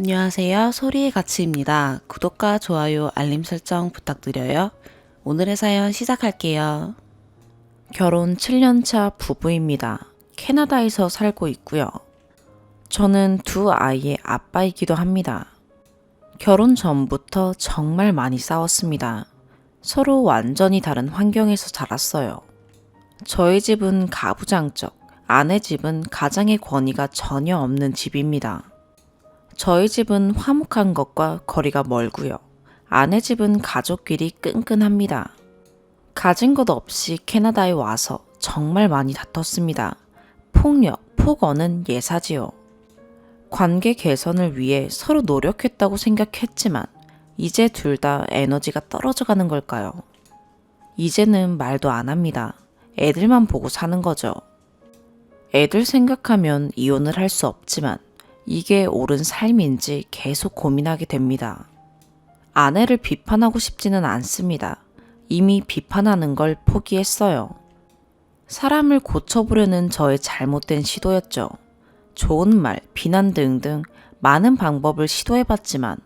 안녕하세요. 소리의 가치입니다. 구독과 좋아요, 알림 설정 부탁드려요. 오늘의 사연 시작할게요. 결혼 7년차 부부입니다. 캐나다에서 살고 있고요. 저는 두 아이의 아빠이기도 합니다. 결혼 전부터 정말 많이 싸웠습니다. 서로 완전히 다른 환경에서 자랐어요. 저희 집은 가부장적, 아내 집은 가장의 권위가 전혀 없는 집입니다. 저희 집은 화목한 것과 거리가 멀고요. 아내 집은 가족끼리 끈끈합니다. 가진 것 없이 캐나다에 와서 정말 많이 다퉜습니다. 폭력, 폭언은 예사지요. 관계 개선을 위해 서로 노력했다고 생각했지만 이제 둘 다 에너지가 떨어져 가는 걸까요? 이제는 말도 안 합니다. 애들만 보고 사는 거죠. 애들 생각하면 이혼을 할 수 없지만 이게 옳은 삶인지 계속 고민하게 됩니다. 아내를 비판하고 싶지는 않습니다. 이미 비판하는 걸 포기했어요. 사람을 고쳐보려는 저의 잘못된 시도였죠. 좋은 말, 비난 등등 많은 방법을 시도해봤지만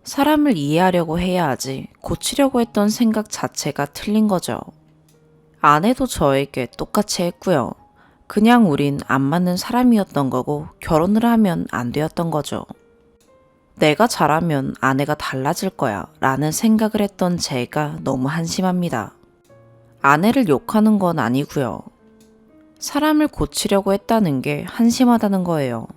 사람을 이해하려고 해야 하지 고치려고 했던 생각 자체가 틀린 거죠. 아내도 저에게 똑같이 했고요. 그냥 우린 안 맞는 사람이었던 거고 결혼을 하면 안 되었던 거죠. 내가 잘하면 아내가 달라질 거야 라는 생각을 했던 제가 너무 한심합니다. 아내를 욕하는 건 아니고요. 사람을 고치려고 했다는 게 한심하다는 거예요.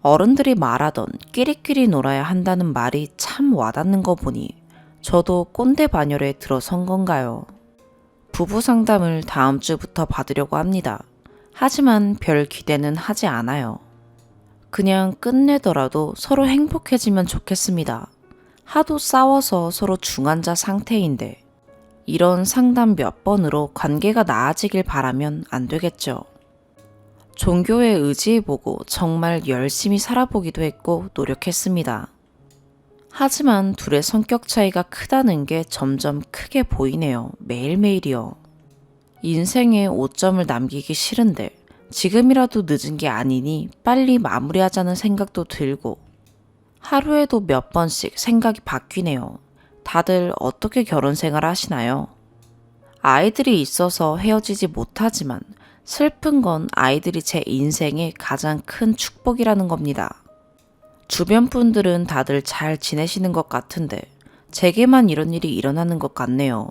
어른들이 말하던 끼리끼리 놀아야 한다는 말이 참 와닿는 거 보니 저도 꼰대 반열에 들어선 건가요? 부부 상담을 다음 주부터 받으려고 합니다. 하지만 별 기대는 하지 않아요. 그냥 끝내더라도 서로 행복해지면 좋겠습니다. 하도 싸워서 서로 중환자 상태인데 이런 상담 몇 번으로 관계가 나아지길 바라면 안 되겠죠. 종교에 의지해보고 정말 열심히 살아보기도 했고 노력했습니다. 하지만 둘의 성격 차이가 크다는 게 점점 크게 보이네요. 매일매일이요. 인생에 오점을 남기기 싫은데 지금이라도 늦은 게 아니니 빨리 마무리하자는 생각도 들고 하루에도 몇 번씩 생각이 바뀌네요. 다들 어떻게 결혼 생활 하시나요? 아이들이 있어서 헤어지지 못하지만 슬픈 건 아이들이 제 인생의 가장 큰 축복이라는 겁니다. 주변 분들은 다들 잘 지내시는 것 같은데 제게만 이런 일이 일어나는 것 같네요.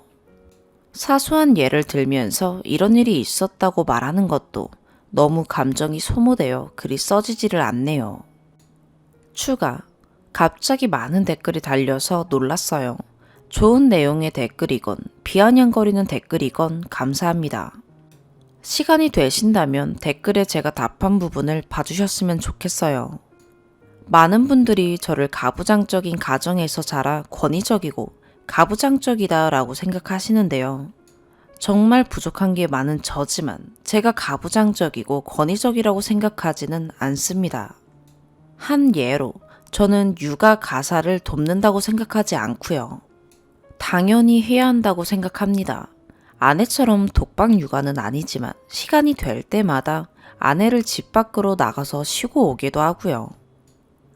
사소한 예를 들면서 이런 일이 있었다고 말하는 것도 너무 감정이 소모되어 글이 써지지를 않네요. 추가. 갑자기 많은 댓글이 달려서 놀랐어요. 좋은 내용의 댓글이건 비아냥거리는 댓글이건 감사합니다. 시간이 되신다면 댓글에 제가 답한 부분을 봐주셨으면 좋겠어요. 많은 분들이 저를 가부장적인 가정에서 자라 권위적이고 가부장적이다 라고 생각하시는데요. 정말 부족한 게 많은 저지만 제가 가부장적이고 권위적이라고 생각하지는 않습니다. 한 예로 저는 육아 가사를 돕는다고 생각하지 않고요. 당연히 해야 한다고 생각합니다. 아내처럼 독박 육아는 아니지만 시간이 될 때마다 아내를 집 밖으로 나가서 쉬고 오기도 하고요.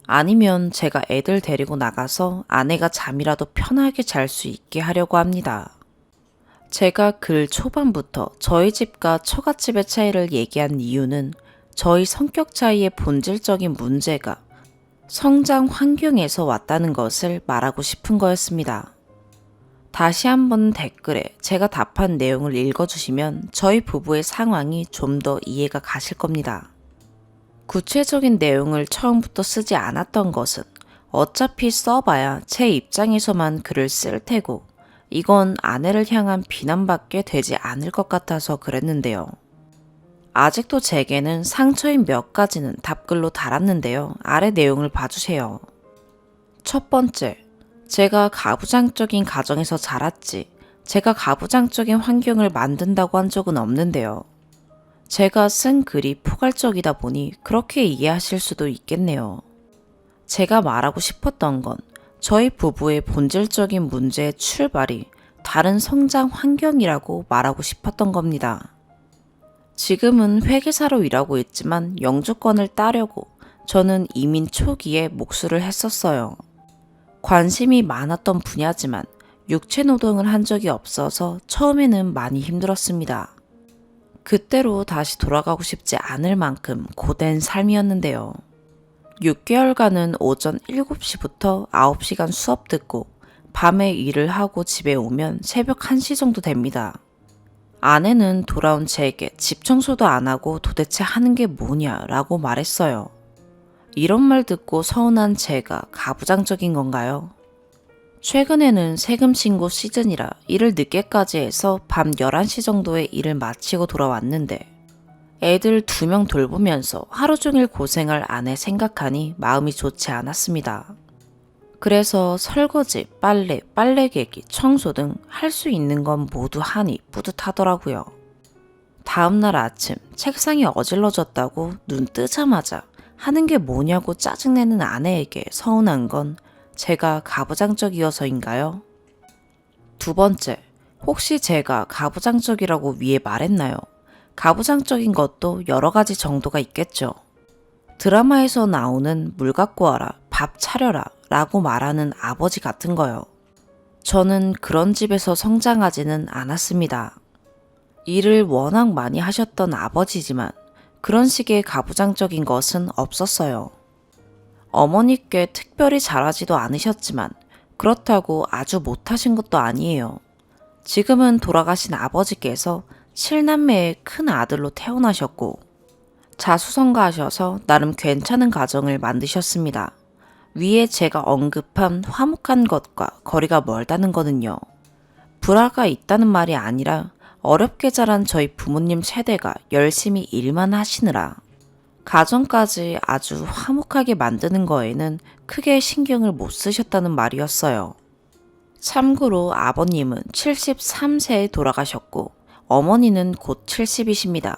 아니면 제가 애들 데리고 나가서 아내가 잠이라도 편하게 잘 수 있게 하려고 합니다. 제가 글 초반부터 저희 집과 처갓집의 차이를 얘기한 이유는 저희 성격 차이의 본질적인 문제가 성장 환경에서 왔다는 것을 말하고 싶은 거였습니다. 다시 한번 댓글에 제가 답한 내용을 읽어주시면 저희 부부의 상황이 좀 더 이해가 가실 겁니다. 구체적인 내용을 처음부터 쓰지 않았던 것은 어차피 써봐야 제 입장에서만 글을 쓸 테고 이건 아내를 향한 비난밖에 되지 않을 것 같아서 그랬는데요. 아직도 제게는 상처인 몇 가지는 답글로 달았는데요. 아래 내용을 봐주세요. 첫 번째, 제가 가부장적인 가정에서 자랐지 제가 가부장적인 환경을 만든다고 한 적은 없는데요. 제가 쓴 글이 포괄적이다 보니 그렇게 이해하실 수도 있겠네요. 제가 말하고 싶었던 건 저희 부부의 본질적인 문제의 출발이 다른 성장 환경이라고 말하고 싶었던 겁니다. 지금은 회계사로 일하고 있지만 영주권을 따려고 저는 이민 초기에 목수를 했었어요. 관심이 많았던 분야지만 육체 노동을 한 적이 없어서 처음에는 많이 힘들었습니다. 그때로 다시 돌아가고 싶지 않을 만큼 고된 삶이었는데요. 6개월간은 오전 7시부터 9시간 수업 듣고 밤에 일을 하고 집에 오면 새벽 1시 정도 됩니다. 아내는 돌아온 제게 집 청소도 안 하고 도대체 하는 게 뭐냐라고 말했어요. 이런 말 듣고 서운한 제가 가부장적인 건가요? 최근에는 세금 신고 시즌이라 일을 늦게까지 해서 밤 11시 정도에 일을 마치고 돌아왔는데 애들 2명 돌보면서 하루 종일 고생할 아내 생각하니 마음이 좋지 않았습니다. 그래서 설거지, 빨래, 빨래개기, 청소 등 할 수 있는 건 모두 하니 뿌듯하더라고요. 다음날 아침 책상이 어질러졌다고 눈 뜨자마자 하는 게 뭐냐고 짜증내는 아내에게 서운한 건 제가 가부장적이어서인가요? 두 번째, 혹시 제가 가부장적이라고 위에 말했나요? 가부장적인 것도 여러 가지 정도가 있겠죠. 드라마에서 나오는 물 갖고 와라, 밥 차려라 라고 말하는 아버지 같은 거요. 저는 그런 집에서 성장하지는 않았습니다. 일을 워낙 많이 하셨던 아버지지만 그런 식의 가부장적인 것은 없었어요. 어머니께 특별히 잘하지도 않으셨지만 그렇다고 아주 못하신 것도 아니에요. 지금은 돌아가신 아버지께서 7남매의 큰 아들로 태어나셨고 자수성가하셔서 나름 괜찮은 가정을 만드셨습니다. 위에 제가 언급한 화목한 것과 거리가 멀다는 거는요. 불화가 있다는 말이 아니라 어렵게 자란 저희 부모님 세대가 열심히 일만 하시느라 가정까지 아주 화목하게 만드는 거에는 크게 신경을 못 쓰셨다는 말이었어요. 참고로 아버님은 73세에 돌아가셨고 어머니는 곧 70이십니다.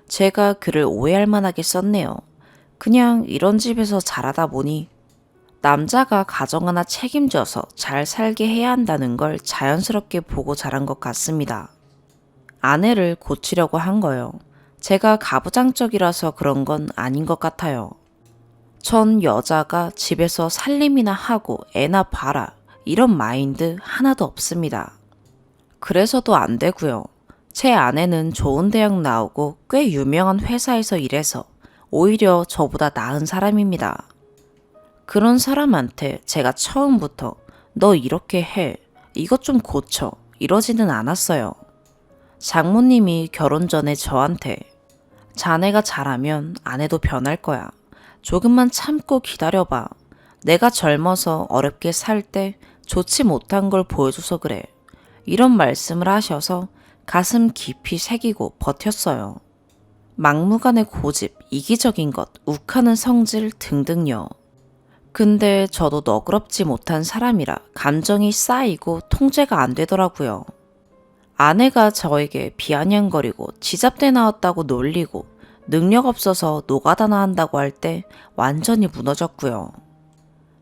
제가 글을 오해할 만하게 썼네요. 그냥 이런 집에서 자라다 보니 남자가 가정 하나 책임져서 잘 살게 해야 한다는 걸 자연스럽게 보고 자란 것 같습니다. 아내를 고치려고 한 거요. 제가 가부장적이라서 그런 건 아닌 것 같아요. 전 여자가 집에서 살림이나 하고 애나 봐라 이런 마인드 하나도 없습니다. 그래서도 안 되고요. 제 아내는 좋은 대학 나오고 꽤 유명한 회사에서 일해서 오히려 저보다 나은 사람입니다. 그런 사람한테 제가 처음부터 너 이렇게 해, 이것 좀 고쳐 이러지는 않았어요. 장모님이 결혼 전에 저한테 자네가 잘하면 아내도 변할 거야. 조금만 참고 기다려봐. 내가 젊어서 어렵게 살 때 좋지 못한 걸 보여줘서 그래. 이런 말씀을 하셔서 가슴 깊이 새기고 버텼어요. 막무가내 고집, 이기적인 것, 욱하는 성질 등등요. 근데 저도 너그럽지 못한 사람이라 감정이 쌓이고 통제가 안 되더라고요. 아내가 저에게 비아냥거리고 지잡대 나왔다고 놀리고 능력 없어서 노가다나 한다고 할 때 완전히 무너졌고요.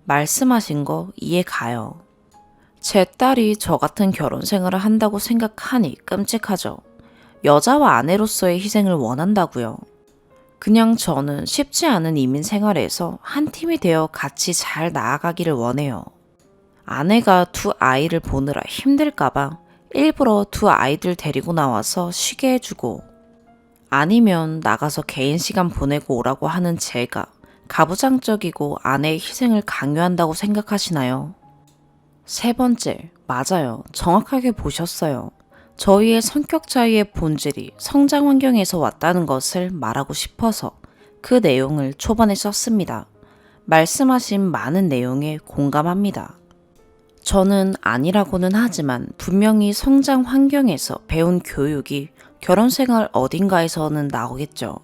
말씀하신 거 이해 가요. 제 딸이 저 같은 결혼 생활을 한다고 생각하니 끔찍하죠. 여자와 아내로서의 희생을 원한다고요. 그냥 저는 쉽지 않은 이민 생활에서 한 팀이 되어 같이 잘 나아가기를 원해요. 아내가 2아이를 보느라 힘들까봐 일부러 2아이들 데리고 나와서 쉬게 해주고 아니면 나가서 개인 시간 보내고 오라고 하는 제가 가부장적이고 아내의 희생을 강요한다고 생각하시나요? 세 번째, 맞아요. 정확하게 보셨어요. 저희의 성격 차이의 본질이 성장 환경에서 왔다는 것을 말하고 싶어서 그 내용을 초반에 썼습니다. 말씀하신 많은 내용에 공감합니다. 저는 아니라고는 하지만 분명히 성장 환경에서 배운 교육이 결혼 생활 어딘가에서는 나오겠죠.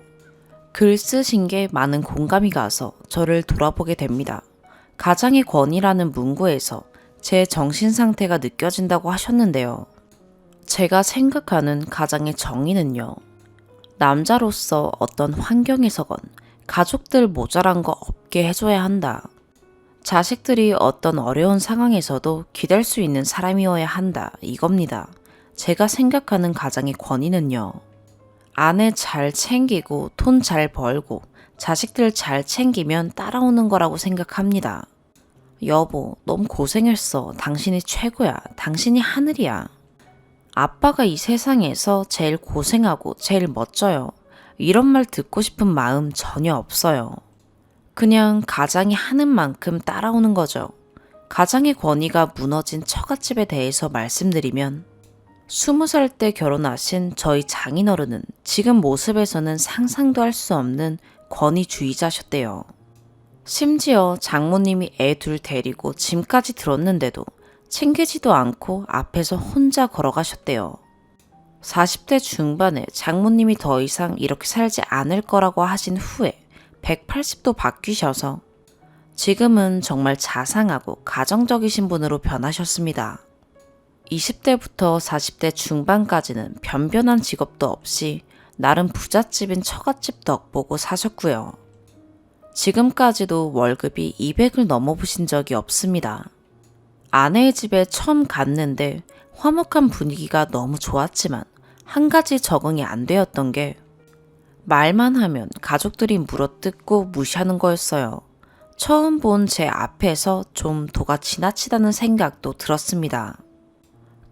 글 쓰신 게 많은 공감이 가서 저를 돌아보게 됩니다. 가장의 권위라는 문구에서 제 정신 상태가 느껴진다고 하셨는데요. 제가 생각하는 가장의 정의는요. 남자로서 어떤 환경에서건 가족들 모자란 거 없게 해줘야 한다. 자식들이 어떤 어려운 상황에서도 기댈 수 있는 사람이어야 한다. 이겁니다. 제가 생각하는 가장의 권위는요. 아내 잘 챙기고 돈 잘 벌고 자식들 잘 챙기면 따라오는 거라고 생각합니다. 여보, 너무 고생했어. 당신이 최고야. 당신이 하늘이야. 아빠가 이 세상에서 제일 고생하고 제일 멋져요. 이런 말 듣고 싶은 마음 전혀 없어요. 그냥 가장이 하는 만큼 따라오는 거죠. 가장의 권위가 무너진 처갓집에 대해서 말씀드리면 20살 때 결혼하신 저희 장인어른은 지금 모습에서는 상상도 할 수 없는 권위주의자셨대요. 심지어 장모님이 애 둘 데리고 짐까지 들었는데도 챙기지도 않고 앞에서 혼자 걸어가셨대요. 40대 중반에 장모님이 더 이상 이렇게 살지 않을 거라고 하신 후에 180도 바뀌셔서 지금은 정말 자상하고 가정적이신 분으로 변하셨습니다. 20대부터 40대 중반까지는 변변한 직업도 없이 나름 부잣집인 처갓집 덕 보고 사셨고요. 지금까지도 월급이 200을 넘어보신 적이 없습니다. 아내의 집에 처음 갔는데 화목한 분위기가 너무 좋았지만 한 가지 적응이 안 되었던 게 말만 하면 가족들이 물어뜯고 무시하는 거였어요. 처음 본 제 앞에서 좀 도가 지나치다는 생각도 들었습니다.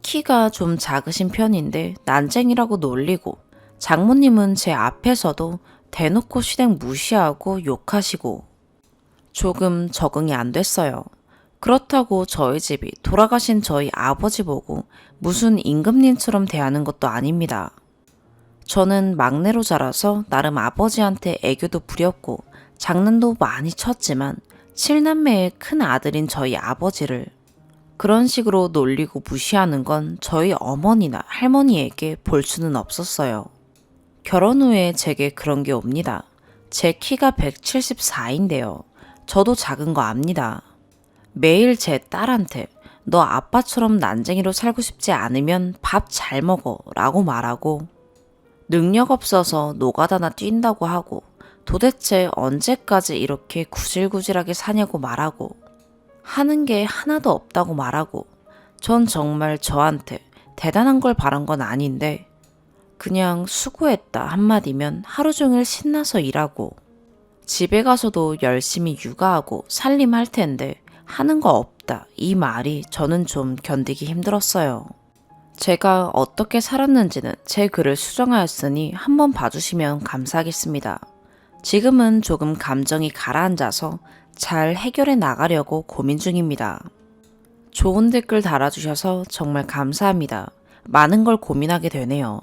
키가 좀 작으신 편인데 난쟁이라고 놀리고 장모님은 제 앞에서도 대놓고 시댁 무시하고 욕하시고 조금 적응이 안 됐어요. 그렇다고 저희 집이 돌아가신 저희 아버지 보고 무슨 임금님처럼 대하는 것도 아닙니다. 저는 막내로 자라서 나름 아버지한테 애교도 부렸고 장난도 많이 쳤지만 7남매의 큰 아들인 저희 아버지를 그런 식으로 놀리고 무시하는 건 저희 어머니나 할머니에게 볼 수는 없었어요. 결혼 후에 제게 그런 게 옵니다. 제 키가 174인데요. 저도 작은 거 압니다. 매일 제 딸한테 너 아빠처럼 난쟁이로 살고 싶지 않으면 밥 잘 먹어 라고 말하고 능력 없어서 노가다나 뛴다고 하고 도대체 언제까지 이렇게 구질구질하게 사냐고 말하고 하는 게 하나도 없다고 말하고 전 정말 저한테 대단한 걸 바란 건 아닌데 그냥 수고했다 한마디면 하루 종일 신나서 일하고 집에 가서도 열심히 육아하고 살림할 텐데 하는 거 없다 이 말이 저는 좀 견디기 힘들었어요. 제가 어떻게 살았는지는 제 글을 수정하였으니 한번 봐주시면 감사하겠습니다. 지금은 조금 감정이 가라앉아서 잘 해결해 나가려고 고민 중입니다. 좋은 댓글 달아주셔서 정말 감사합니다. 많은 걸 고민하게 되네요.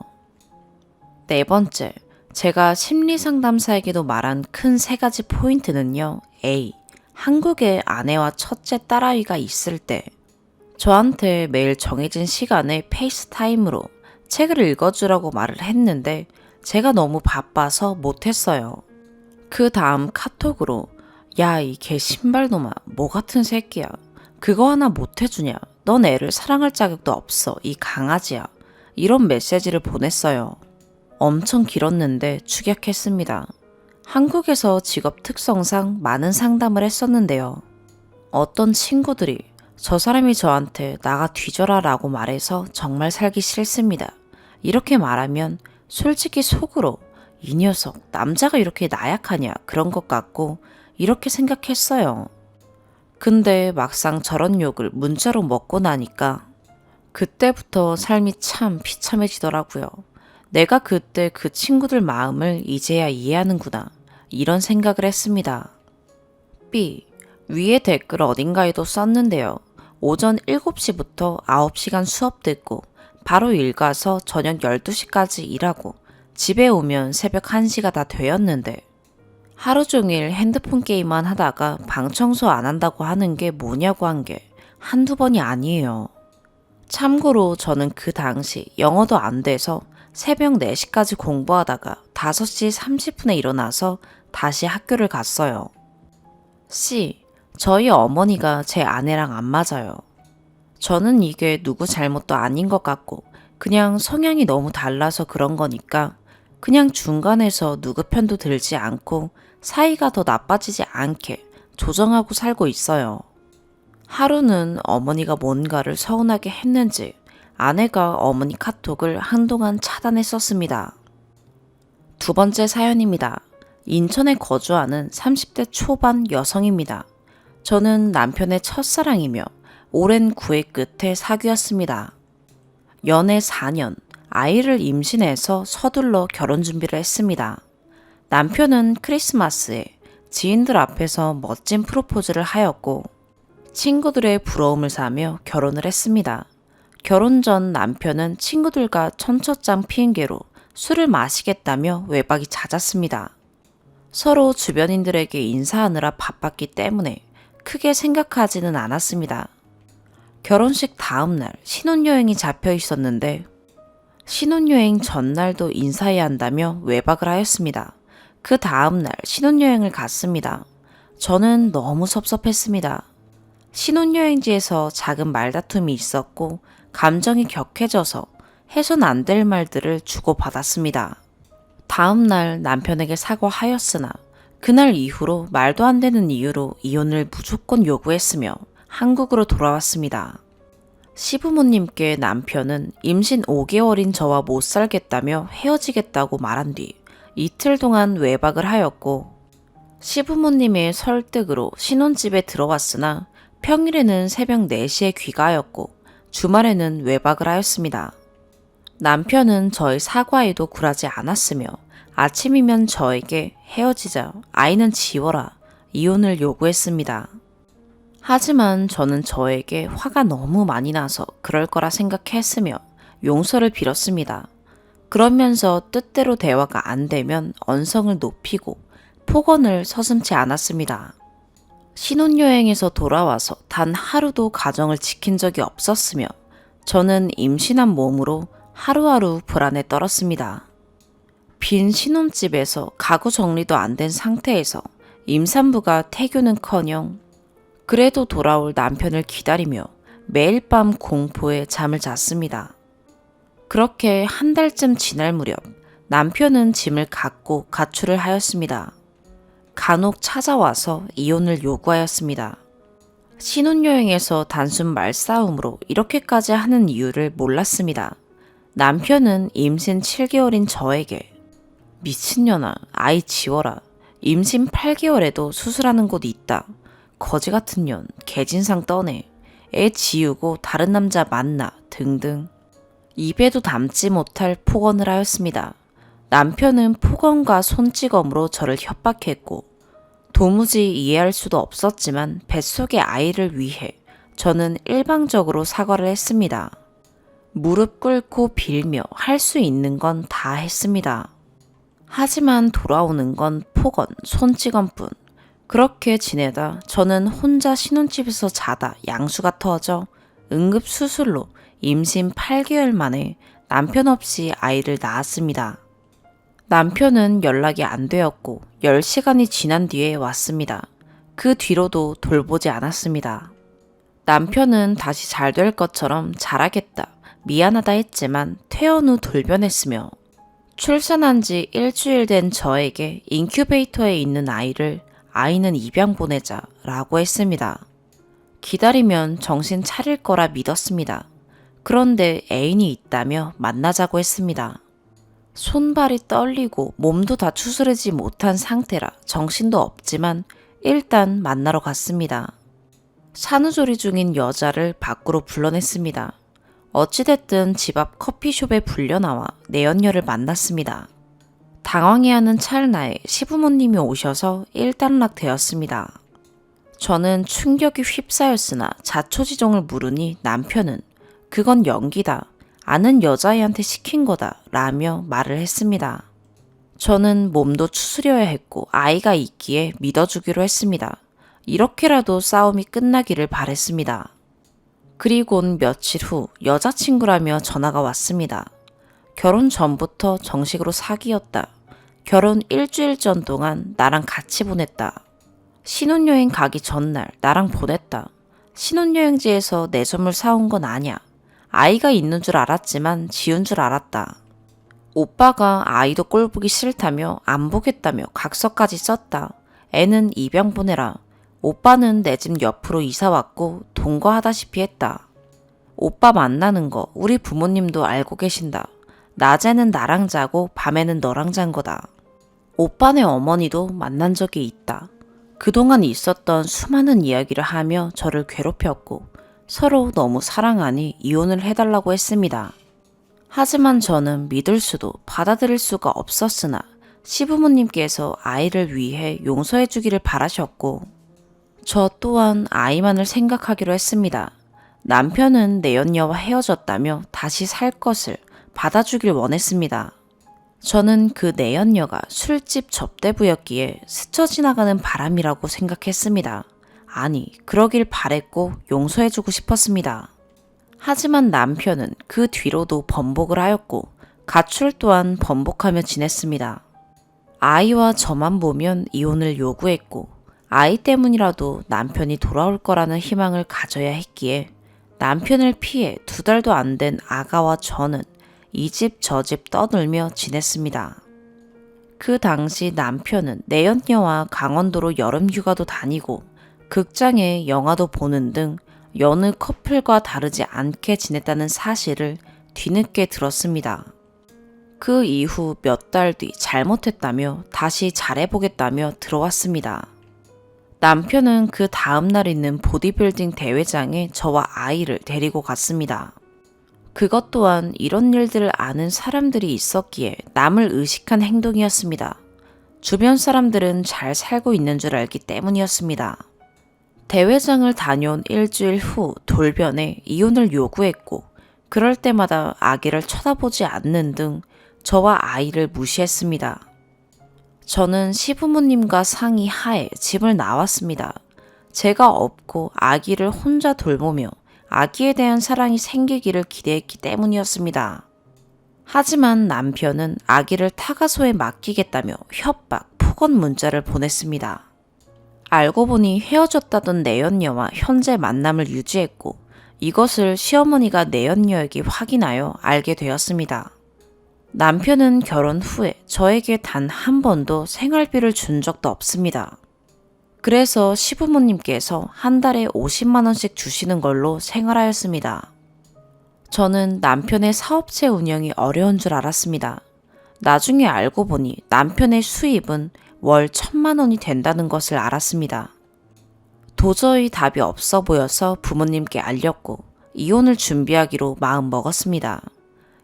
네 번째, 제가 심리상담사에게도 말한 큰 3가지 포인트는요. A. 한국에 아내와 첫째 딸아이가 있을 때 저한테 매일 정해진 시간에 페이스타임으로 책을 읽어주라고 말을 했는데 제가 너무 바빠서 못했어요. 그 다음 카톡으로 야, 이 개 신발놈아, 뭐 같은 새끼야. 그거 하나 못해주냐. 넌 애를 사랑할 자격도 없어. 이 강아지야. 이런 메시지를 보냈어요. 엄청 길었는데 축약했습니다. 한국에서 직업 특성상 많은 상담을 했었는데요. 어떤 친구들이 저 사람이 저한테 나가 뒤져라 라고 말해서 정말 살기 싫습니다. 이렇게 말하면 솔직히 속으로 이 녀석 남자가 이렇게 나약하냐 그런 것 같고 이렇게 생각했어요. 근데 막상 저런 욕을 문자로 먹고 나니까 그때부터 삶이 참 비참해지더라고요. 내가 그때 그 친구들 마음을 이제야 이해하는구나 이런 생각을 했습니다. B. 위에 댓글 어딘가에도 썼는데요. 오전 7시부터 9시간 수업 듣고 바로 일 가서 저녁 12시까지 일하고 집에 오면 새벽 1시가 다 되었는데 하루 종일 핸드폰 게임만 하다가 방 청소 안 한다고 하는 게 뭐냐고 한 게 한두 번이 아니에요. 참고로 저는 그 당시 영어도 안 돼서 새벽 4시까지 공부하다가 5시 30분에 일어나서 다시 학교를 갔어요. C. 저희 어머니가 제 아내랑 안 맞아요. 저는 이게 누구 잘못도 아닌 것 같고 그냥 성향이 너무 달라서 그런 거니까 그냥 중간에서 누구 편도 들지 않고 사이가 더 나빠지지 않게 조정하고 살고 있어요. 하루는 어머니가 뭔가를 서운하게 했는지 아내가 어머니 카톡을 한동안 차단했었습니다. 두 번째 사연입니다. 인천에 거주하는 30대 초반 여성입니다. 저는 남편의 첫사랑이며 오랜 구애 끝에 사귀었습니다. 연애 4년, 아이를 임신해서 서둘러 결혼 준비를 했습니다. 남편은 크리스마스에 지인들 앞에서 멋진 프로포즈를 하였고 친구들의 부러움을 사며 결혼을 했습니다. 결혼 전 남편은 친구들과 청첩장 핑계로 술을 마시겠다며 외박이 잦았습니다. 서로 주변인들에게 인사하느라 바빴기 때문에 크게 생각하지는 않았습니다. 결혼식 다음날 신혼여행이 잡혀 있었는데 신혼여행 전날도 인사해야 한다며 외박을 하였습니다. 그 다음날 신혼여행을 갔습니다. 저는 너무 섭섭했습니다. 신혼여행지에서 작은 말다툼이 있었고 감정이 격해져서 해선 안 될 말들을 주고받았습니다. 다음날 남편에게 사과하였으나 그날 이후로 말도 안 되는 이유로 이혼을 무조건 요구했으며 한국으로 돌아왔습니다. 시부모님께 남편은 임신 5개월인 저와 못 살겠다며 헤어지겠다고 말한 뒤 이틀 동안 외박을 하였고 시부모님의 설득으로 신혼집에 들어왔으나 평일에는 새벽 4시에 귀가하였고 주말에는 외박을 하였습니다. 남편은 저의 사과에도 굴하지 않았으며 아침이면 저에게 헤어지자, 아이는 지워라, 이혼을 요구했습니다. 하지만 저는 저에게 화가 너무 많이 나서 그럴 거라 생각했으며 용서를 빌었습니다. 그러면서 뜻대로 대화가 안 되면 언성을 높이고 폭언을 서슴지 않았습니다. 신혼여행에서 돌아와서 단 하루도 가정을 지킨 적이 없었으며 저는 임신한 몸으로 하루하루 불안에 떨었습니다. 빈 신혼집에서 가구 정리도 안 된 상태에서 임산부가 태교는커녕 그래도 돌아올 남편을 기다리며 매일 밤 공포에 잠을 잤습니다. 그렇게 한 달쯤 지날 무렵 남편은 짐을 갖고 가출을 하였습니다. 간혹 찾아와서 이혼을 요구하였습니다. 신혼여행에서 단순 말싸움으로 이렇게까지 하는 이유를 몰랐습니다. 남편은 임신 7개월인 저에게 미친년아, 아이 지워라. 임신 8개월에도 수술하는 곳 있다. 거지 같은 년, 개진상 떠내. 애 지우고 다른 남자 만나 등등 입에도 담지 못할 폭언을 하였습니다. 남편은 폭언과 손찌검으로 저를 협박했고 도무지 이해할 수도 없었지만 뱃속의 아이를 위해 저는 일방적으로 사과를 했습니다. 무릎 꿇고 빌며 할 수 있는 건 다 했습니다. 하지만 돌아오는 건 폭언, 손찌검뿐. 그렇게 지내다 저는 혼자 신혼집에서 자다 양수가 터져 응급수술로 임신 8개월 만에 남편 없이 아이를 낳았습니다. 남편은 연락이 안 되었고 10시간이 지난 뒤에 왔습니다. 그 뒤로도 돌보지 않았습니다. 남편은 다시 잘 될 것처럼 잘하겠다, 미안하다 했지만 퇴원 후 돌변했으며 출산한 지 일주일 된 저에게 인큐베이터에 있는 아이는 입양 보내자 라고 했습니다. 기다리면 정신 차릴 거라 믿었습니다. 그런데 애인이 있다며 만나자고 했습니다. 손발이 떨리고 몸도 다 추스르지 못한 상태라 정신도 없지만 일단 만나러 갔습니다. 산후조리 중인 여자를 밖으로 불러냈습니다. 어찌됐든 집 앞 커피숍에 불려나와 내연녀를 만났습니다. 당황해하는 찰나에 시부모님이 오셔서 일단락 되었습니다. 저는 충격이 휩싸였으나 자초지종을 물으니 남편은 그건 연기다. 아는 여자애한테 시킨 거다 라며 말을 했습니다. 저는 몸도 추스려야 했고 아이가 있기에 믿어주기로 했습니다. 이렇게라도 싸움이 끝나기를 바랬습니다. 그리곤 며칠 후 여자친구라며 전화가 왔습니다. 결혼 전부터 정식으로 사귀었다. 결혼 일주일 전 동안 나랑 같이 보냈다. 신혼여행 가기 전날 나랑 보냈다. 신혼여행지에서 내 선물 사온 건 아냐. 아이가 있는 줄 알았지만 지운 줄 알았다. 오빠가 아이도 꼴 보기 싫다며 안 보겠다며 각서까지 썼다. 애는 입양 보내라. 오빠는 내 집 옆으로 이사 왔고 동거하다시피 했다. 오빠 만나는 거 우리 부모님도 알고 계신다. 낮에는 나랑 자고 밤에는 너랑 잔 거다. 오빠네 어머니도 만난 적이 있다. 그동안 있었던 수많은 이야기를 하며 저를 괴롭혔고 서로 너무 사랑하니 이혼을 해달라고 했습니다. 하지만 저는 믿을 수도 받아들일 수가 없었으나 시부모님께서 아이를 위해 용서해 주기를 바라셨고 저 또한 아이만을 생각하기로 했습니다. 남편은 내연녀와 헤어졌다며 다시 살 것을 받아주길 원했습니다. 저는 그 내연녀가 술집 접대부였기에 스쳐 지나가는 바람이라고 생각했습니다. 아니, 그러길 바랬고 용서해주고 싶었습니다. 하지만 남편은 그 뒤로도 번복을 하였고 가출 또한 번복하며 지냈습니다. 아이와 저만 보면 이혼을 요구했고 아이 때문이라도 남편이 돌아올 거라는 희망을 가져야 했기에 남편을 피해 2달도 안 된 아가와 저는 이 집 저 집 떠들며 지냈습니다. 그 당시 남편은 내연녀와 강원도로 여름 휴가도 다니고 극장에 영화도 보는 등 여느 커플과 다르지 않게 지냈다는 사실을 뒤늦게 들었습니다. 그 이후 몇 달 뒤 잘못했다며 다시 잘해보겠다며 들어왔습니다. 남편은 그 다음날 있는 보디빌딩 대회장에 저와 아이를 데리고 갔습니다. 그것 또한 이런 일들을 아는 사람들이 있었기에 남을 의식한 행동이었습니다. 주변 사람들은 잘 살고 있는 줄 알기 때문이었습니다. 대회장을 다녀온 일주일 후 돌변에 이혼을 요구했고 그럴 때마다 아기를 쳐다보지 않는 등 저와 아이를 무시했습니다. 저는 시부모님과 상의하에 집을 나왔습니다. 제가 없고 아기를 혼자 돌보며 아기에 대한 사랑이 생기기를 기대했기 때문이었습니다. 하지만 남편은 아기를 타가소에 맡기겠다며 협박, 폭언 문자를 보냈습니다. 알고 보니 헤어졌다던 내연녀와 현재 만남을 유지했고 이것을 시어머니가 내연녀에게 확인하여 알게 되었습니다. 남편은 결혼 후에 저에게 단 한 번도 생활비를 준 적도 없습니다. 그래서 시부모님께서 한 달에 50만 원씩 주시는 걸로 생활하였습니다. 저는 남편의 사업체 운영이 어려운 줄 알았습니다. 나중에 알고 보니 남편의 수입은 월 1,000만 원이 된다는 것을 알았습니다. 도저히 답이 없어 보여서 부모님께 알렸고 이혼을 준비하기로 마음 먹었습니다.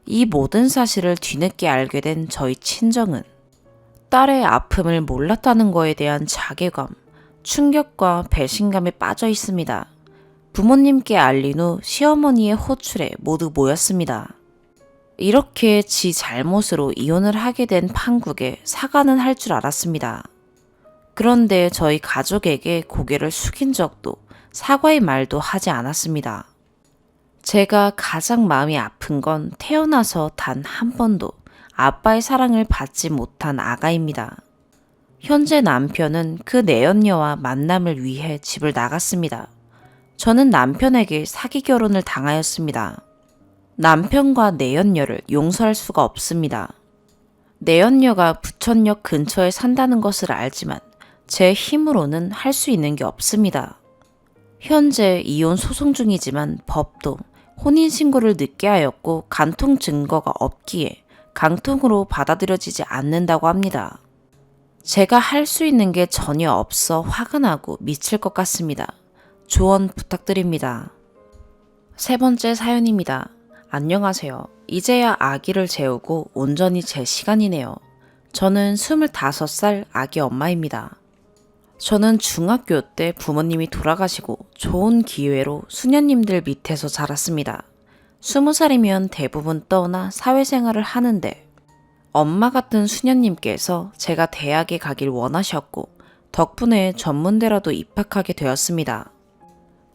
이 모든 사실을 뒤늦게 알게 된 저희 친정은 딸의 아픔을 몰랐다는 거에 대한 자괴감, 충격과 배신감에 빠져 있습니다. 부모님께 알린 후 시어머니의 호출에 모두 모였습니다. 이렇게 지 잘못으로 이혼을 하게 된 판국에 사과는 할 줄 알았습니다. 그런데 저희 가족에게 고개를 숙인 적도 사과의 말도 하지 않았습니다. 제가 가장 마음이 아픈 건 태어나서 단 한 번도 아빠의 사랑을 받지 못한 아가입니다. 현재 남편은 그 내연녀와 만남을 위해 집을 나갔습니다. 저는 남편에게 사기 결혼을 당하였습니다. 남편과 내연녀를 용서할 수가 없습니다. 내연녀가 부천역 근처에 산다는 것을 알지만 제 힘으로는 할 수 있는 게 없습니다. 현재 이혼 소송 중이지만 법도 혼인신고를 늦게 하였고 간통 증거가 없기에 강통으로 받아들여지지 않는다고 합니다. 제가 할 수 있는 게 전혀 없어 화가 나고 미칠 것 같습니다. 조언 부탁드립니다. 3번째 사연입니다. 안녕하세요. 이제야 아기를 재우고 온전히 제 시간이네요. 저는 25살 아기 엄마입니다. 저는 중학교 때 부모님이 돌아가시고 좋은 기회로 수녀님들 밑에서 자랐습니다. 20살이면 대부분 떠나 사회생활을 하는데 엄마 같은 수녀님께서 제가 대학에 가길 원하셨고 덕분에 전문대라도 입학하게 되었습니다.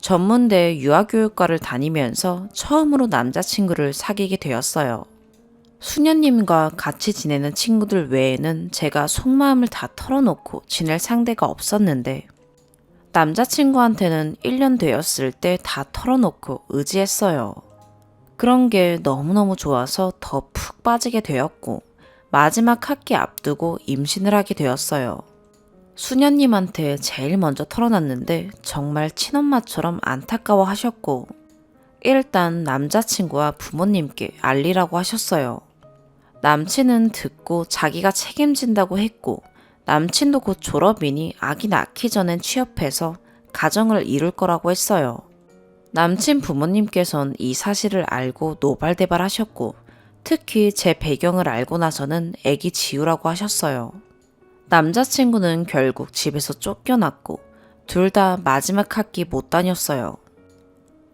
전문대 유아교육과를 다니면서 처음으로 남자친구를 사귀게 되었어요. 수녀님과 같이 지내는 친구들 외에는 제가 속마음을 다 털어놓고 지낼 상대가 없었는데 남자친구한테는 1년 되었을 때 다 털어놓고 의지했어요. 그런 게 너무너무 좋아서 더 푹 빠지게 되었고 마지막 학기 앞두고 임신을 하게 되었어요. 수녀님한테 제일 먼저 털어놨는데 정말 친엄마처럼 안타까워 하셨고 일단 남자친구와 부모님께 알리라고 하셨어요. 남친은 듣고 자기가 책임진다고 했고 남친도 곧 졸업이니 아기 낳기 전엔 취업해서 가정을 이룰 거라고 했어요. 남친 부모님께선 이 사실을 알고 노발대발 하셨고 특히 제 배경을 알고 나서는 아기 지우라고 하셨어요. 남자친구는 결국 집에서 쫓겨났고 둘 다 마지막 학기 못 다녔어요.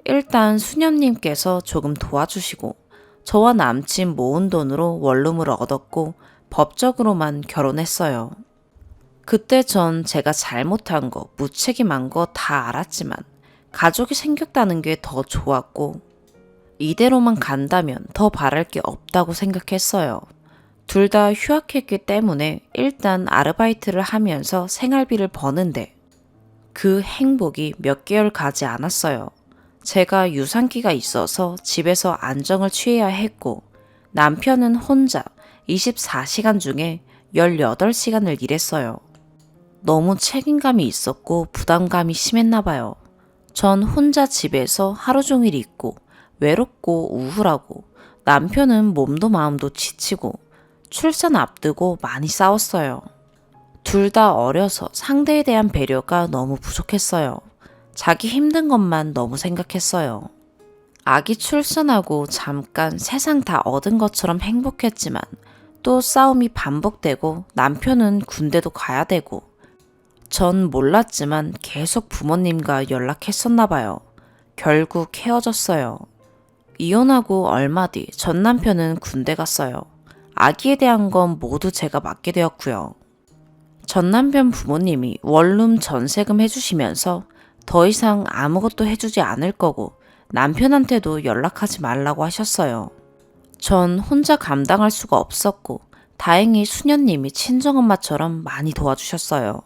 일단 수녀님께서 조금 도와주시고 저와 남친 모은 돈으로 원룸을 얻었고 법적으로만 결혼했어요. 그때 전 제가 잘못한 거, 무책임한 거 다 알았지만 가족이 생겼다는 게 더 좋았고 이대로만 간다면 더 바랄 게 없다고 생각했어요. 둘 다 휴학했기 때문에 일단 아르바이트를 하면서 생활비를 버는데 그 행복이 몇 개월 가지 않았어요. 제가 유산기가 있어서 집에서 안정을 취해야 했고 남편은 혼자 24시간 중에 18시간을 일했어요. 너무 책임감이 있었고 부담감이 심했나 봐요. 전 혼자 집에서 하루 종일 있고 외롭고 우울하고 남편은 몸도 마음도 지치고 출산 앞두고 많이 싸웠어요. 둘 다 어려서 상대에 대한 배려가 너무 부족했어요. 자기 힘든 것만 너무 생각했어요. 아기 출산하고 잠깐 세상 다 얻은 것처럼 행복했지만 또 싸움이 반복되고 남편은 군대도 가야 되고 전 몰랐지만 계속 부모님과 연락했었나 봐요. 결국 헤어졌어요. 이혼하고 얼마 뒤 전 남편은 군대 갔어요. 아기에 대한 건 모두 제가 맡게 되었고요. 전 남편 부모님이 원룸 전세금 해주시면서 더 이상 아무것도 해주지 않을 거고 남편한테도 연락하지 말라고 하셨어요. 전 혼자 감당할 수가 없었고 다행히 수녀님이 친정엄마처럼 많이 도와주셨어요.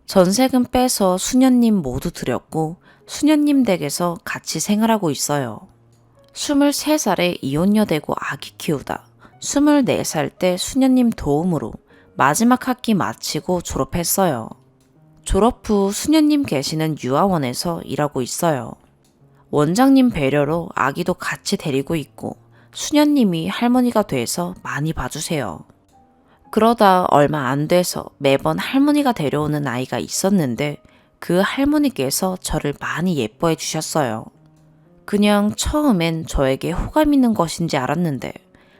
전세금 빼서 수녀님 모두 드렸고 수녀님 댁에서 같이 생활하고 있어요. 23살에 이혼녀 되고 아기 키우다 24살 때 수녀님 도움으로 마지막 학기 마치고 졸업했어요. 졸업 후 수녀님 계시는 유아원에서 일하고 있어요. 원장님 배려로 아기도 같이 데리고 있고 수녀님이 할머니가 돼서 많이 봐주세요. 그러다 얼마 안 돼서 매번 할머니가 데려오는 아이가 있었는데 그 할머니께서 저를 많이 예뻐해 주셨어요. 그냥 처음엔 저에게 호감 있는 것인지 알았는데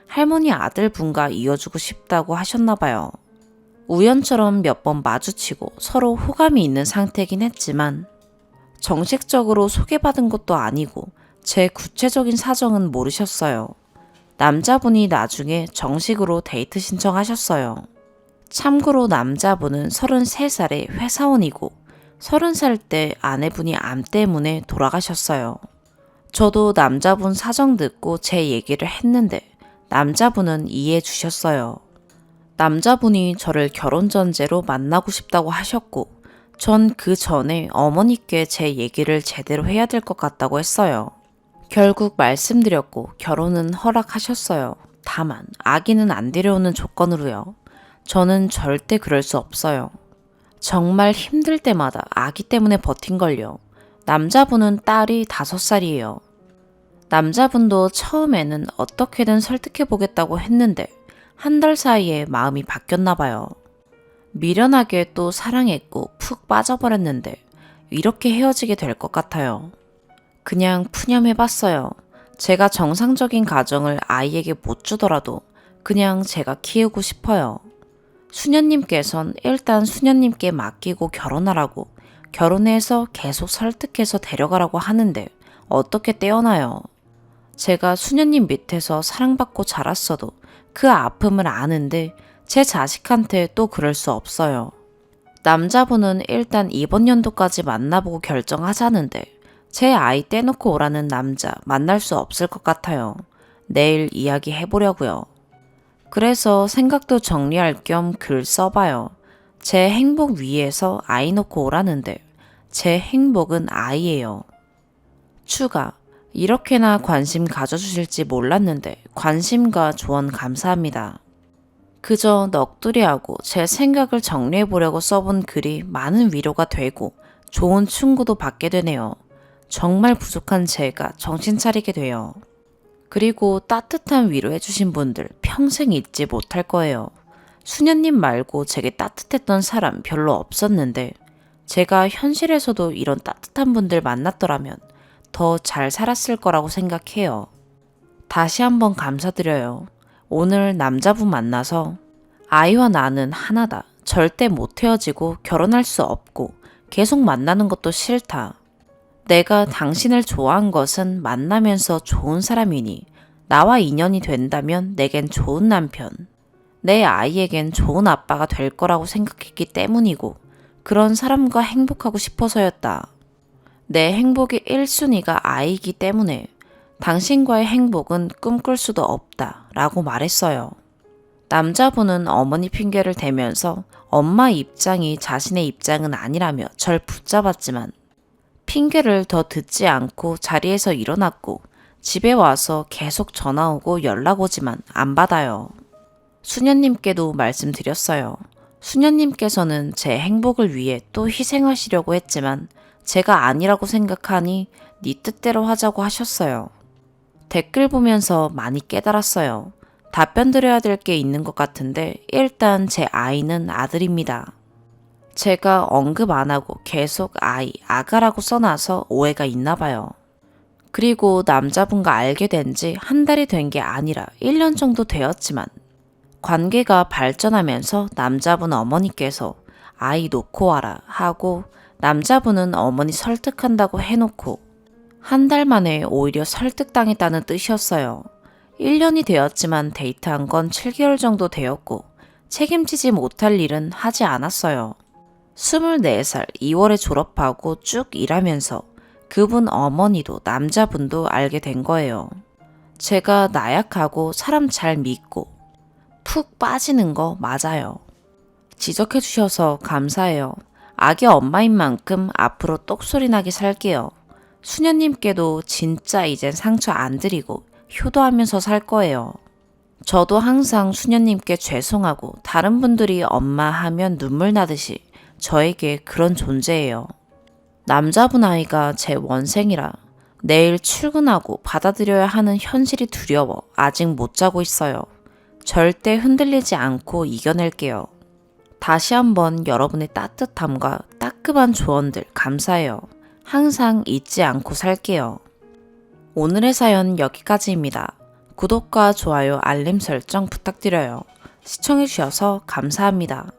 할머니 아들분과 이어주고 싶다고 하셨나 봐요. 우연처럼 몇 번 마주치고 서로 호감이 있는 상태긴 했지만 정식적으로 소개받은 것도 아니고 제 구체적인 사정은 모르셨어요. 남자분이 나중에 정식으로 데이트 신청하셨어요. 참고로 남자분은 33살의 회사원이고 30살 때 아내분이 암 때문에 돌아가셨어요. 저도 남자분 사정 듣고 제 얘기를 했는데 남자분은 이해해 주셨어요. 남자분이 저를 결혼 전제로 만나고 싶다고 하셨고 전 그 전에 어머니께 제 얘기를 제대로 해야 될 것 같다고 했어요. 결국 말씀드렸고 결혼은 허락하셨어요. 다만 아기는 안 데려오는 조건으로요. 저는 절대 그럴 수 없어요. 정말 힘들 때마다 아기 때문에 버틴걸요. 남자분은 딸이 5살이에요. 남자분도 처음에는 어떻게든 설득해보겠다고 했는데 한 달 사이에 마음이 바뀌었나 봐요. 미련하게 또 사랑했고 푹 빠져버렸는데 이렇게 헤어지게 될 것 같아요. 그냥 푸념해봤어요. 제가 정상적인 가정을 아이에게 못 주더라도 그냥 제가 키우고 싶어요. 수녀님께선 일단 수녀님께 맡기고 결혼하라고 결혼해서 계속 설득해서 데려가라고 하는데 어떻게 떼어나요? 제가 수녀님 밑에서 사랑받고 자랐어도 그 아픔을 아는데 제 자식한테 또 그럴 수 없어요. 남자분은 일단 이번 연도까지 만나보고 결정하자는데 제 아이 떼놓고 오라는 남자 만날 수 없을 것 같아요. 내일 이야기해보려고요. 그래서 생각도 정리할 겸 글 써봐요. 제 행복 위에서 아이 놓고 오라는데 제 행복은 아이예요. 추가. 이렇게나 관심 가져주실지 몰랐는데 관심과 조언 감사합니다. 그저 넋두리하고 제 생각을 정리해보려고 써본 글이 많은 위로가 되고 좋은 충고도 받게 되네요. 정말 부족한 제가 정신 차리게 돼요. 그리고 따뜻한 위로해주신 분들 평생 잊지 못할 거예요. 수녀님 말고 제게 따뜻했던 사람 별로 없었는데 제가 현실에서도 이런 따뜻한 분들 만났더라면 더 잘 살았을 거라고 생각해요. 다시 한번 감사드려요. 오늘 남자분 만나서 아이와 나는 하나다. 절대 못 헤어지고 결혼할 수 없고 계속 만나는 것도 싫다. 내가 당신을 좋아한 것은 만나면서 좋은 사람이니 나와 인연이 된다면 내겐 좋은 남편, 내 아이에겐 좋은 아빠가 될 거라고 생각했기 때문이고 그런 사람과 행복하고 싶어서였다. 내 행복의 1순위가 아이이기 때문에 당신과의 행복은 꿈꿀 수도 없다 라고 말했어요. 남자분은 어머니 핑계를 대면서 엄마 입장이 자신의 입장은 아니라며 절 붙잡았지만 핑계를 더 듣지 않고 자리에서 일어났고 집에 와서 계속 전화 오고 연락 오지만 안 받아요. 수녀님께도 말씀드렸어요. 수녀님께서는 제 행복을 위해 또 희생하시려고 했지만 제가 아니라고 생각하니 네 뜻대로 하자고 하셨어요. 댓글 보면서 많이 깨달았어요. 답변 드려야 될 게 있는 것 같은데 일단 제 아이는 아들입니다. 제가 언급 안 하고 계속 아가라고 써놔서 오해가 있나 봐요. 그리고 남자분과 알게 된 지 한 달이 된 게 아니라 1년 정도 되었지만 관계가 발전하면서 남자분 어머니께서 아이 놓고 와라 하고 남자분은 어머니 설득한다고 해놓고 한 달 만에 오히려 설득당했다는 뜻이었어요. 1년이 되었지만 데이트한 건 7개월 정도 되었고 책임지지 못할 일은 하지 않았어요. 24살 2월에 졸업하고 쭉 일하면서 그분 어머니도 남자분도 알게 된 거예요. 제가 나약하고 사람 잘 믿고 푹 빠지는 거 맞아요. 지적해 주셔서 감사해요. 아기 엄마인 만큼 앞으로 똑소리 나게 살게요. 수녀님께도 진짜 이젠 상처 안 드리고 효도하면서 살 거예요. 저도 항상 수녀님께 죄송하고 다른 분들이 엄마 하면 눈물 나듯이 저에게 그런 존재예요. 남자분 아이가 제 원생이라 내일 출근하고 받아들여야 하는 현실이 두려워 아직 못 자고 있어요. 절대 흔들리지 않고 이겨낼게요. 다시 한번 여러분의 따뜻함과 따끔한 조언들 감사해요. 항상 잊지 않고 살게요. 오늘의 사연 여기까지입니다. 구독과 좋아요, 알림 설정 부탁드려요. 시청해주셔서 감사합니다.